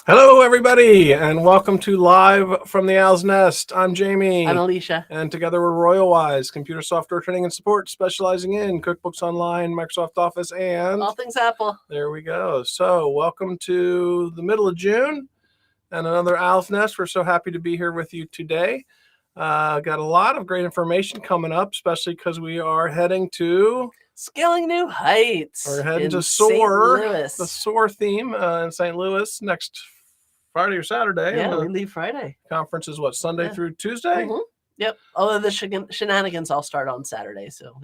Hello, everybody, and welcome to Live from the Owl's Nest. I'm Jamie. I'm Alicia. And together we're Royalwise, computer software training and support, specializing in QuickBooks Online, Microsoft Office, and all things Apple. There we go. So welcome to the middle of June and another Owl's Nest. We're so happy to be here with you today. Got a lot of great information coming up, especially because we are heading to... Scaling New Heights. We're heading to SOAR, the SOAR theme in St. Louis next Friday or Saturday. Yeah, we leave Friday. Conference is what, Sunday through Tuesday? Mm-hmm. Yep. Although the shenanigans all start on Saturday, so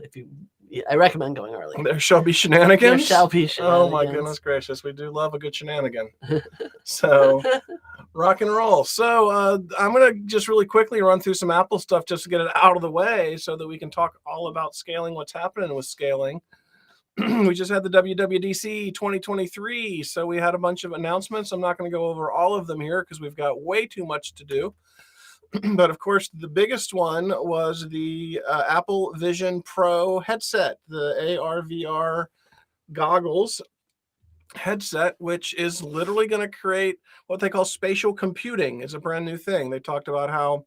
I recommend going early. There shall be shenanigans? There shall be shenanigans. Oh my goodness gracious, we do love a good shenanigan. So, rock and roll. So, I'm going to just really quickly run through some Apple stuff just to get it out of the way so that we can talk all about scaling, what's happening with scaling. We just had the WWDC 2023, so we had a bunch of announcements. I'm not going to go over all of them here because we've got way too much to do. But of course, the biggest one was the Apple Vision Pro headset, the AR/VR goggles headset, which is literally going to create what they call spatial computing. It's a brand new thing. They talked about how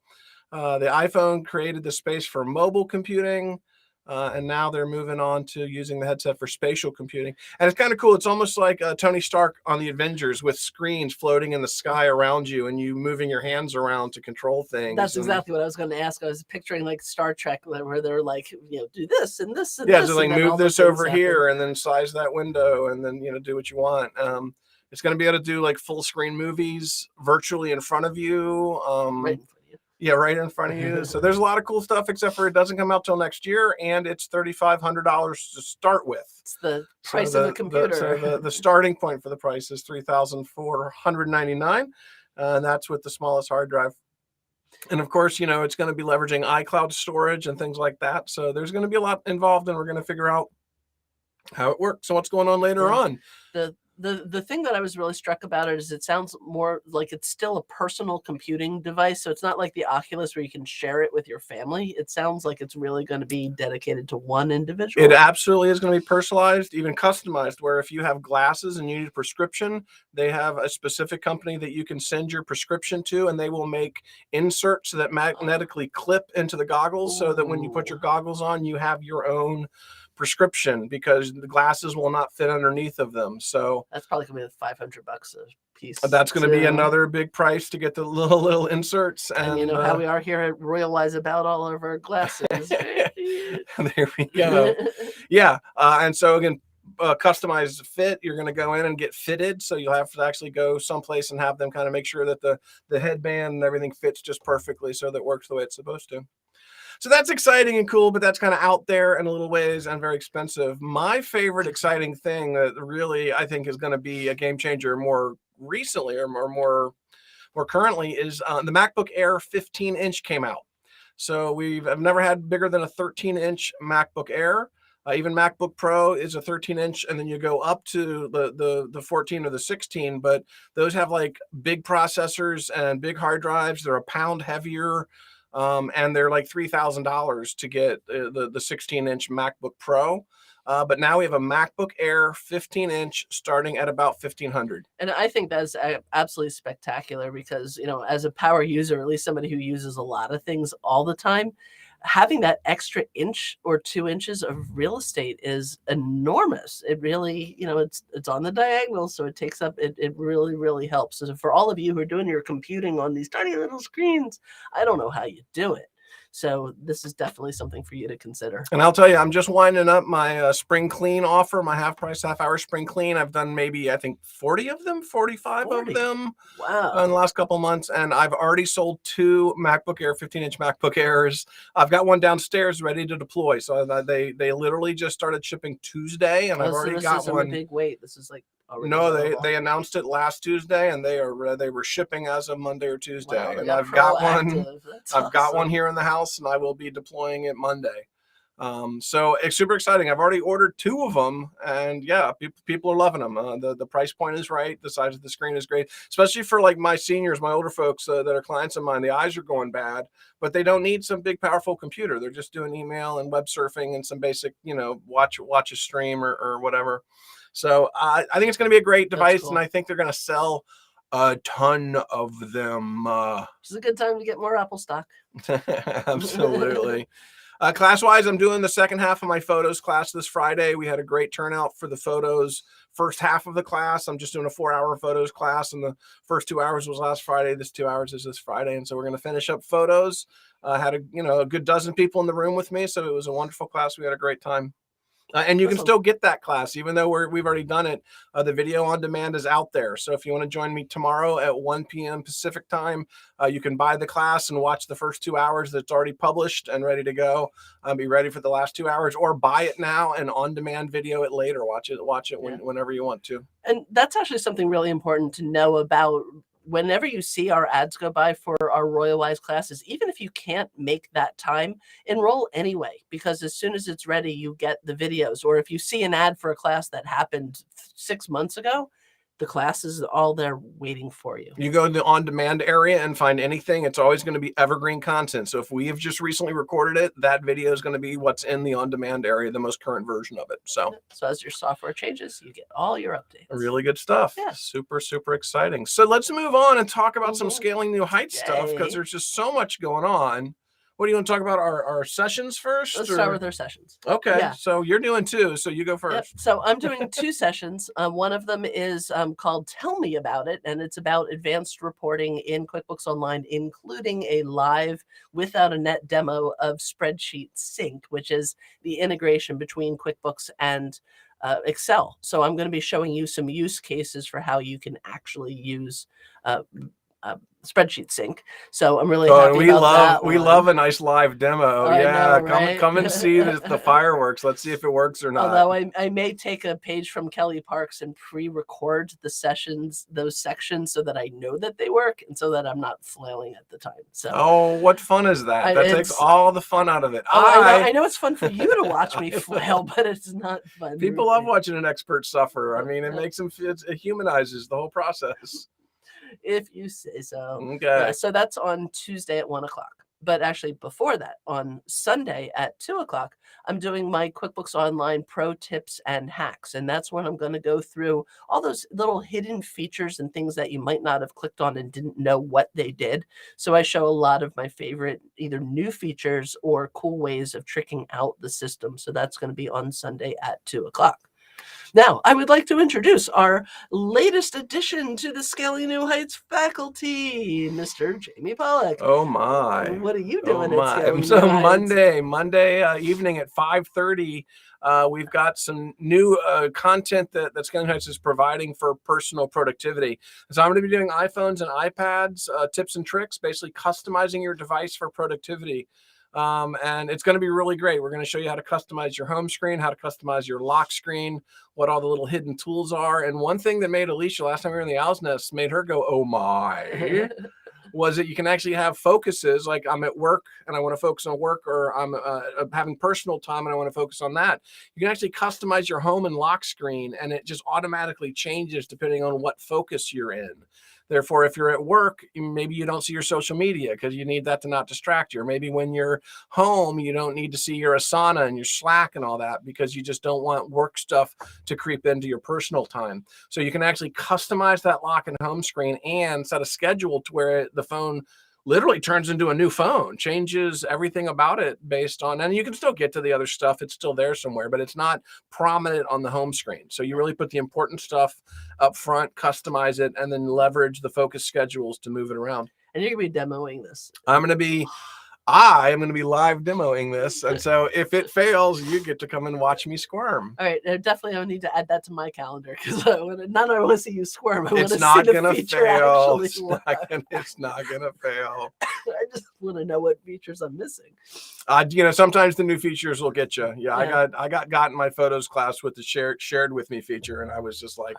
the iPhone created the space for mobile computing. And now they're moving on to using the headset for spatial computing. And it's kind of cool. It's almost like Tony Stark on the Avengers with screens floating in the sky around you and you moving your hands around to control things. That's exactly what I was going to ask. I was picturing like Star Trek where they're like, do this and this and this. Yeah, so like move this over here and then size that window and then, do what you want. It's going to be able to do like full screen movies virtually in front of you. Right. Yeah, right in front of you. So there's a lot of cool stuff, except for it doesn't come out till next year, and it's $3,500 to start with. It's the price of the computer. The starting point for the price is $3,499, and that's with the smallest hard drive. And of course, it's going to be leveraging iCloud storage and things like that. So there's going to be a lot involved, and we're going to figure out how it works. So what's going on later on? The thing that I was really struck about it is it sounds more like it's still a personal computing device. So it's not like the Oculus where you can share it with your family. It sounds like it's really going to be dedicated to one individual. It absolutely is going to be personalized, even customized, where if you have glasses and you need a prescription, they have a specific company that you can send your prescription to, and they will make inserts that magnetically clip into the goggles so that when you put your goggles on, you have your own prescription because the glasses will not fit underneath of them. So that's probably gonna be $500 a piece. That's going to be another big price to get the little inserts. And you know how we are here at Royalwise about all of our glasses. There we go. Yeah, and so again, customized fit. You're going to go in and get fitted, so you'll have to actually go someplace and have them kind of make sure that the headband and everything fits just perfectly, so that it works the way it's supposed to. So that's exciting and cool, but that's kind of out there in a little ways and very expensive. My favorite exciting thing that really I think is going to be a game changer more recently or more currently is the MacBook Air 15-inch came out. So I've never had bigger than a 13-inch MacBook Air. Even MacBook Pro is a 13-inch, and then you go up to the 14 or the 16, but those have like big processors and big hard drives. They're a pound heavier. And they're like $3,000 to get the 16-inch MacBook Pro. But now we have a MacBook Air 15-inch starting at about $1,500. And I think that's absolutely spectacular because, as a power user, at least somebody who uses a lot of things all the time, having that extra inch or 2 inches of real estate is enormous. It really, it's on the diagonal, so it takes up, it really, really helps. So for all of you who are doing your computing on these tiny little screens, I don't know how you do it. So this is definitely something for you to consider. And I'll tell you, I'm just winding up my spring clean offer, my half price, half hour spring clean. I've done maybe, I think 40 of them, 45 of them. Wow. In the last couple of months. And I've already sold 2 MacBook Air, 15-inch MacBook Airs. I've got one downstairs ready to deploy. So they literally just started shipping Tuesday, and I've already got one. A big wait. This is like no, they announced it last Tuesday, and they were shipping as of Monday or Tuesday. Wow, and I've got one. I've got one here in the house, and I will be deploying it Monday. So it's super exciting. I've already ordered 2 of them, and yeah, people are loving them. The price point is right. The size of the screen is great, especially for like my seniors, my older folks that are clients of mine. The eyes are going bad, but they don't need some big powerful computer. They're just doing email and web surfing and some basic, watch a stream or whatever. So I think it's going to be a great device, cool. and I think they're going to sell a ton of them. It's a good time to get more Apple stock. Absolutely. Class-wise, I'm doing the second half of my photos class this Friday. We had a great turnout for the photos first half of the class. I'm just doing a 4-hour photos class, and the first 2 hours was last Friday. This 2 hours is this Friday, and so we're going to finish up photos. Had a good dozen people in the room with me, so it was a wonderful class. We had a great time. And you can still get that class, even though we've already done it. The video on demand is out there. So if you want to join me tomorrow at 1 p.m. Pacific time, you can buy the class and watch the first 2 hours that's already published and ready to go. Be ready for the last 2 hours, or buy it now and on demand video it later. Watch it whenever you want to. And that's actually something really important to know about. Whenever you see our ads go by for our Royalwise classes, even if you can't make that time, enroll anyway, because as soon as it's ready, you get the videos. Or if you see an ad for a class that happened 6 months ago, the class is all there waiting for you. You go to the on-demand area and find anything. It's always going to be evergreen content. So if we have just recently recorded it, that video is going to be what's in the on-demand area, the most current version of it. So as your software changes, you get all your updates. Really good stuff. Yeah. Super, super exciting. So let's move on and talk about some Scaling New Heights stuff, because there's just so much going on. What do you want to talk about? Our sessions first? Let's start with our sessions. Okay. Yeah. So you're doing 2, so you go first. Yep. So I'm doing 2 sessions. One of them is called Tell Me About It, and it's about advanced reporting in QuickBooks Online, including a live without a net demo of Spreadsheet Sync, which is the integration between QuickBooks and Excel. So I'm going to be showing you some use cases for how you can actually use Spreadsheet Sync. So I'm really happy about that. We love a nice live demo. I know, right? Come and see the fireworks. Let's see if it works or not. Although I may take a page from Kelly Parks and pre-record the sessions, those sections, so that I know that they work and so that I'm not flailing at the time. So what fun is that? That takes all the fun out of it. I know it's fun for you to watch me flail, but it's not fun. People love watching an expert suffer. I mean, it makes them it humanizes the whole process. If you say so. Okay. So that's on Tuesday at 1 o'clock. But actually before that, on Sunday at 2 o'clock, I'm doing my QuickBooks Online Pro Tips and Hacks. And that's when I'm going to go through all those little hidden features and things that you might not have clicked on and didn't know what they did. So I show a lot of my favorite either new features or cool ways of tricking out the system. So that's going to be on Sunday at 2 o'clock. Now, I would like to introduce our latest addition to the Scaling New Heights faculty, Mr. Jamie Pollock. Oh my! What are you doing at Scaling So New Heights? Monday evening at 5:30, we've got some new content that Scaling New Heights is providing for personal productivity. So I'm going to be doing iPhones and iPads, tips and tricks, basically customizing your device for productivity. And it's going to be really great. We're going to show you how to customize your home screen, how to customize your lock screen, what all the little hidden tools are. And one thing that made Alicia, last time we were in the OWLS Nest, made her go, oh my, was that you can actually have focuses. Like I'm at work and I want to focus on work, or I'm having personal time and I want to focus on that. You can actually customize your home and lock screen, and it just automatically changes depending on what focus you're in. Therefore, if you're at work, maybe you don't see your social media because you need that to not distract you. Or maybe when you're home, you don't need to see your Asana and your Slack and all that because you just don't want work stuff to creep into your personal time. So you can actually customize that lock and home screen and set a schedule to where the phone literally turns into a new phone, changes everything about it based on, and you can still get to the other stuff. It's still there somewhere, but it's not prominent on the home screen. So you really put the important stuff up front, customize it, and then leverage the focus schedules to move it around. And you're going to be demoing this. I am going to be live demoing this. And so if it fails, you get to come and watch me squirm. All right. Definitely I need to add that to my calendar because not only want to see you squirm, I want to see the feature fail. It's not going to fail. I just want to know what features I'm missing. Sometimes the new features will get you. Yeah. I got in my photos class with the shared with me feature. And I was just like,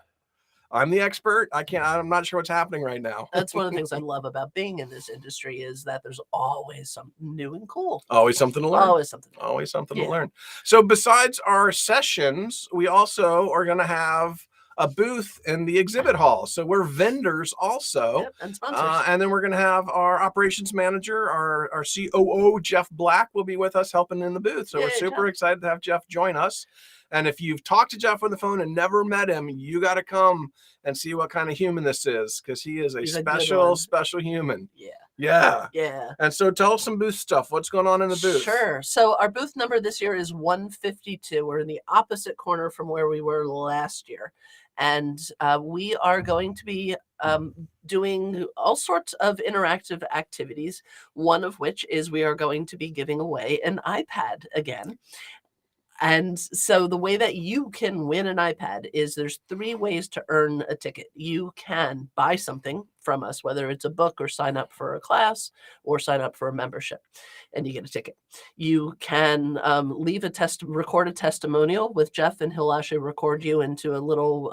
I'm the expert. I'm not sure what's happening right now. That's one of the things I love about being in this industry is that there's always something new and cool. Always something to learn. Always something. Always something to learn. So besides our sessions, we also are going to have a booth in the exhibit hall. So we're vendors also. Yep, and sponsors. And then we're going to have our operations manager, our COO, Jeff Black, will be with us helping in the booth. So we're super excited to have Jeff join us. And if you've talked to Jeff on the phone and never met him, you got to come and see what kind of human this is, because he is a special human. Yeah. And so tell us some booth stuff. What's going on in the booth? Sure. So our booth number this year is 152. We're in the opposite corner from where we were last year. And we are going to be doing all sorts of interactive activities, one of which is we are going to be giving away an iPad again. And so the way that you can win an iPad is there's 3 ways to earn a ticket. You can buy something from us, whether it's a book or sign up for a class or sign up for a membership, and you get a ticket. You can record a testimonial with Jeff, and he'll actually record you into a little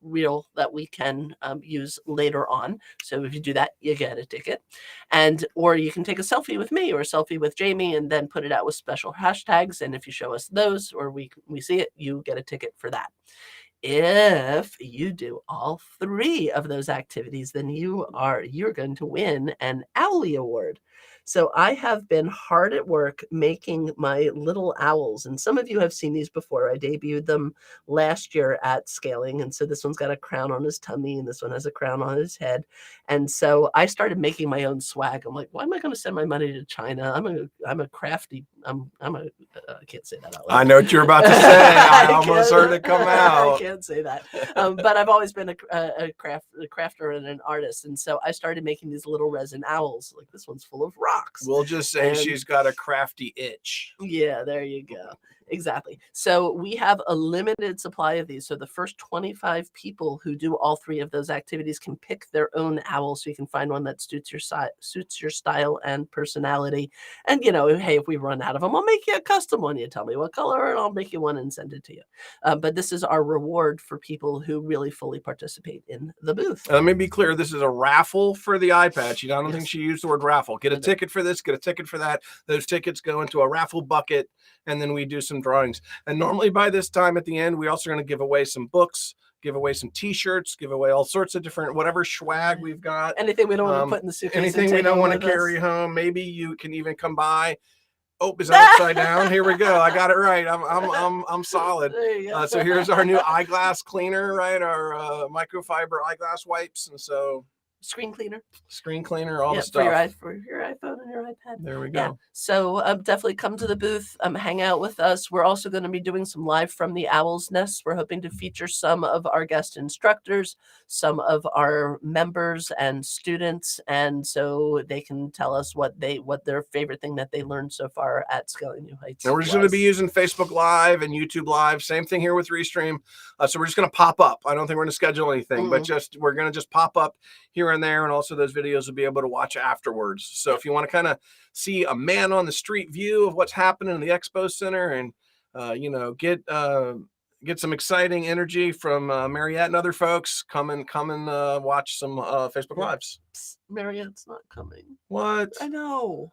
reel that we can use later on. So if you do that, you get a ticket. Or you can take a selfie with me or a selfie with Jamie and then put it out with special hashtags. And if you show us those or we see it, you get a ticket for that. If you do all 3 of those activities, then you're going to win an OWLS award. So I have been hard at work making my little owls, and some of you have seen these before. I debuted them last year at Scaling, and so this one's got a crown on his tummy, and this one has a crown on his head. And so I started making my own swag. I'm like, why am I going to send my money to China? I'm a crafty. I can't say that out loud. I know what you're about to say. I almost heard it come out. I can't say that. But I've always been a crafter and an artist, and so I started making these little resin owls. Like this one's full of rocks. We'll just say she's got a crafty itch. Yeah, there you go. Exactly. So we have a limited supply of these. So the first 25 people who do all 3 of those activities can pick their own owl. So you can find one that suits your style and personality. And, hey, if we run out of them, I'll make you a custom one. You tell me what color and I'll make you one and send it to you. But this is our reward for people who really fully participate in the booth. Let me be clear. This is a raffle for the iPad. I don't think she used the word raffle. Get a ticket for this, get a ticket for that. Those tickets go into a raffle bucket, and then we do some drawings. And normally by this time at the end, we also are going to give away some books, give away some t-shirts, give away all sorts of different, whatever swag we've got. Anything we don't want to put in the suitcase. Anything we don't want to carry home. Maybe you can even come by. Oh, is that upside down? Here we go. I got it right. I'm solid. There you go. So here's our new eyeglass cleaner, right? Our microfiber eyeglass wipes. And so screen cleaner, all the stuff for your iPhone and your iPad. There we go. Yeah. So definitely come to the booth, hang out with us. We're also going to be doing some live from the Owl's Nest. We're hoping to feature some of our guest instructors, some of our members and students, and so they can tell us what their favorite thing that they learned so far at Scaling New Heights. And we're just going to be using Facebook Live and YouTube Live. Same thing here with Restream. So we're just going to pop up. I don't think we're going to schedule anything, but we're going to just pop up here and there, and also those videos will be able to watch afterwards. So if you want to kind of see a man on the street view of what's happening in the Expo Center, and get some exciting energy from Mariette and other folks, come and watch some Facebook Lives. Psst, Mariette's not coming. What? I know.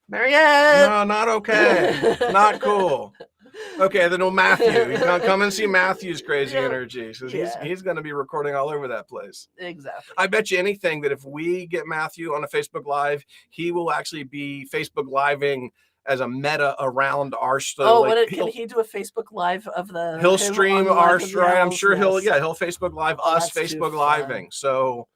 Mariette. No, not okay. Not cool. Okay, then Matthew. You can come and see Matthew's crazy energy. So he's going to be recording all over that place. Exactly. I bet you anything that if we get Matthew on a Facebook Live, he will actually be Facebook Living as a meta around our show. Oh, can he do a Facebook Live of the? He'll stream our show. I'm sure he'll Facebook Live us Facebook Living. So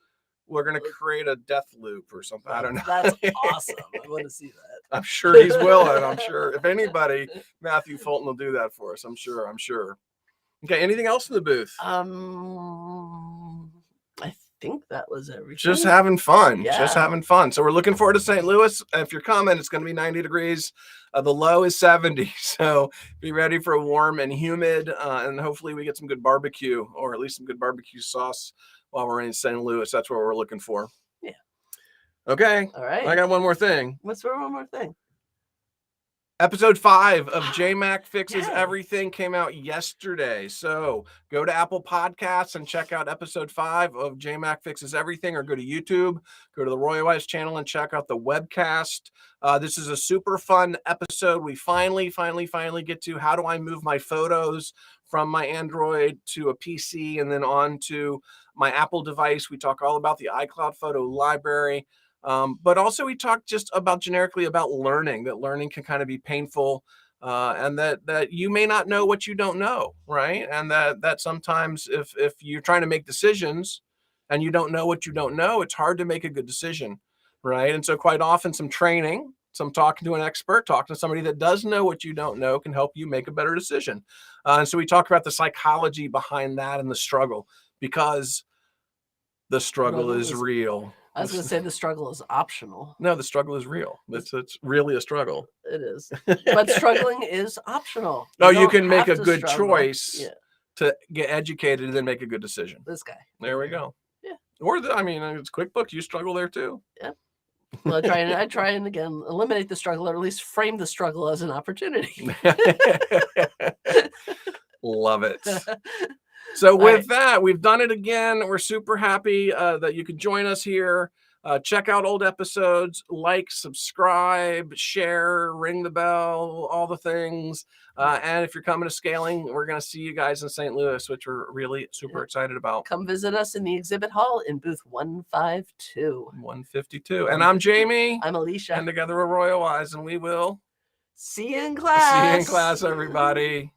we're going to create a death loop or something. I don't know. That's awesome. I want to see that. I'm sure he's willing. I'm sure if anybody, Matthew Fulton will do that for us. I'm sure. Okay. Anything else in the booth? I think that was everything. Just having fun. Yeah. Just having fun. So we're looking forward to St. Louis. If you're coming, it's going to be 90 degrees. The low is 70. So be ready for a warm and humid, and hopefully we get some good barbecue, or at least some good barbecue sauce while we're in St. Louis. That's what we're looking for. Yeah. Okay. All right. I got one more thing. What's one more thing? Episode 5 of J-Mac Fixes Yay. Everything came out yesterday. So go to Apple Podcasts and check out episode 5 of J-Mac Fixes Everything, or go to YouTube, go to the Royalwise channel and check out the webcast. This is a super fun episode. We finally get to how do I move my photos from my Android to a PC and then on to my Apple device. We talk all about the iCloud photo library. But also we talk just about generically about learning, that learning can kind of be painful, and that you may not know what you don't know, right? And that sometimes if you're trying to make decisions and you don't know what you don't know, it's hard to make a good decision, right? And so quite often some training, some talking to an expert, talking to somebody that does know what you don't know can help you make a better decision. And so we talk about the psychology behind that and the struggle, because the struggle is real. I was going to say the struggle is optional. No, the struggle is real. It's really a struggle. It is. But struggling is optional. No, you can make a good choice to get educated and then make a good decision. This guy. There we go. Yeah. Or it's QuickBooks. You struggle there too. Yeah. Well, I try and again eliminate the struggle, or at least frame the struggle as an opportunity. Love it. So with that, we've done it again. We're super happy that you could join us here. Check out old episodes, like, subscribe, share, ring the bell, all the things. And if you're coming to Scaling, we're going to see you guys in St. Louis, which we're really super excited about. Come visit us in the exhibit hall in booth 152. 152. And I'm Jamie. I'm Alicia. And together we're Royalwise, and we will see you in class. See you in class, everybody.